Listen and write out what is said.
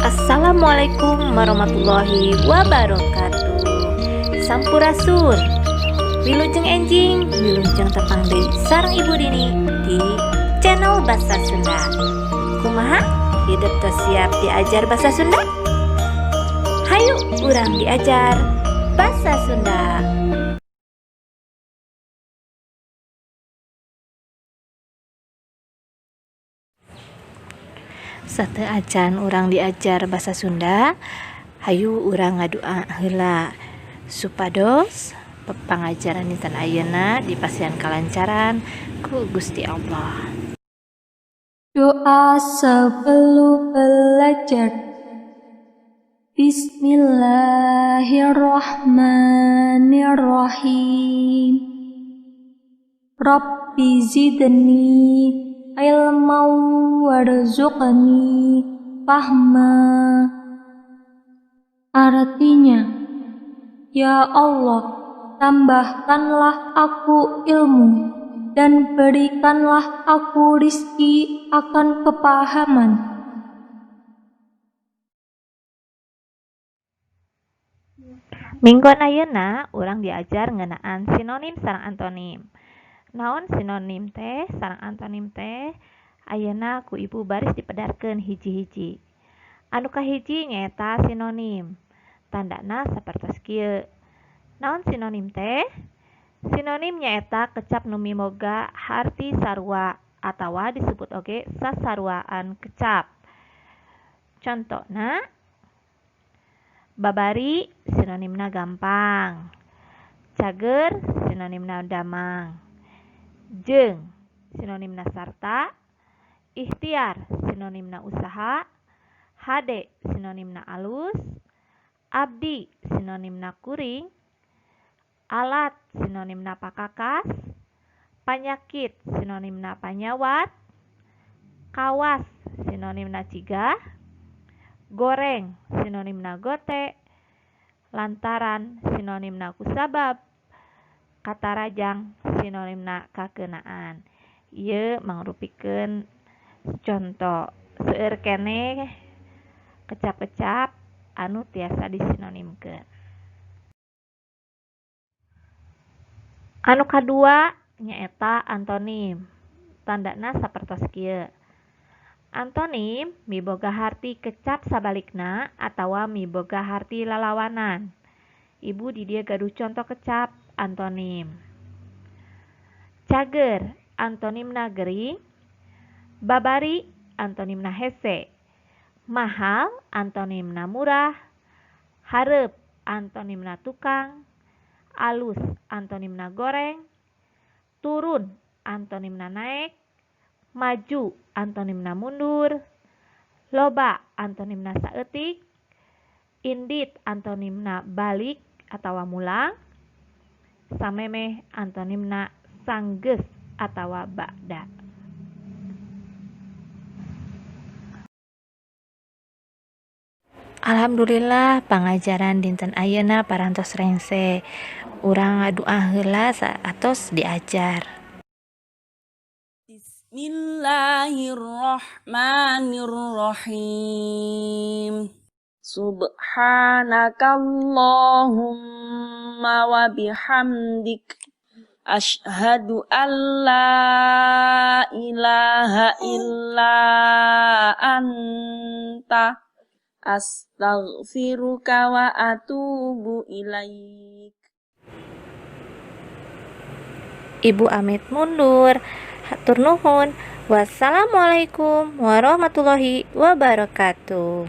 Assalamualaikum warahmatullahi wabarakatuh. Sampurasun. Wilujeng enjing, wilujeng tepang deui sareng Ibu Dini di channel Bahasa Sunda. Kumaha? Hidup teu siap diajar bahasa Sunda? Hayu urang diajar bahasa Sunda. Sate acan urang diajar bahasa Sunda, hayu urang ngadua heula supados pangajaran dinten ayeuna dipasihan kalancaran ku Gusti Allah. Doa sebelum belajar. Bismillahirrahmanirrahim. Rabbi zidni ilman warzuqni fahma. Artinya, ya Allah, tambahkanlah aku ilmu dan berikanlah aku rizki akan kepahaman. Minggon ayeuna urang diajar ngeunaan sinonim sareng antonim. Naon sinonim teh sareng antonim teh? Ayeuna ku Ibu baris dipedarkeun hiji-hiji. Anu kahiji nyaeta sinonim. Tandana sapertos kieu. Naon sinonim teh? Sinonim nyaeta kecap nu mimoga harti sarua atawa disebut oge sasaruaan kecap. Contona, babari sinonimna gampang, cager sinonimna damang, jeung sinonimna sarta, ikhtiar sinonimna usaha, hade sinonimna alus, abdi sinonimna kuring, alat sinonimna pakakas, panyakit sinonimna panyawat, kawas sinonimna cigah, goreng sinonimna gote, lantaran sinonimna kusabab, katarajang sinonimna kakeunaan. Ieu mangrupikeun conto seueur keneh kecap-kecap anu tiasa disinonimkeun. Anu kadua nyaeta antonim. Tandana sapertos kieu. Antonim miboga harti kecap sabalikna atawa miboga harti lalawanan. Ibu di dieu gaduh contoh kecap antonim. Cager antonimna gering, babari antonimna hese, mahal antonimna murah, hareup antonimna tukang, alus antonimna goreng, turun antonimna naek, maju antonimna mundur, loba antonimna saeutik, indit antonimna balik atawa mulang, samemeh antonimna sanggeus atawa ba'da. Alhamdulillah pangajaran dinten ayeuna parantos rengse. Urang ngadua heula saatos diajar. Bismillahirrahmanirrahim. Subhanakallahumma wa bihamdik asyhadu an la ilaha illa anta astaghfiruka wa atubu ilaik. Ibu amit mundur. Hatur nuhun. Wassalamualaikum warahmatullahi wabarakatuh.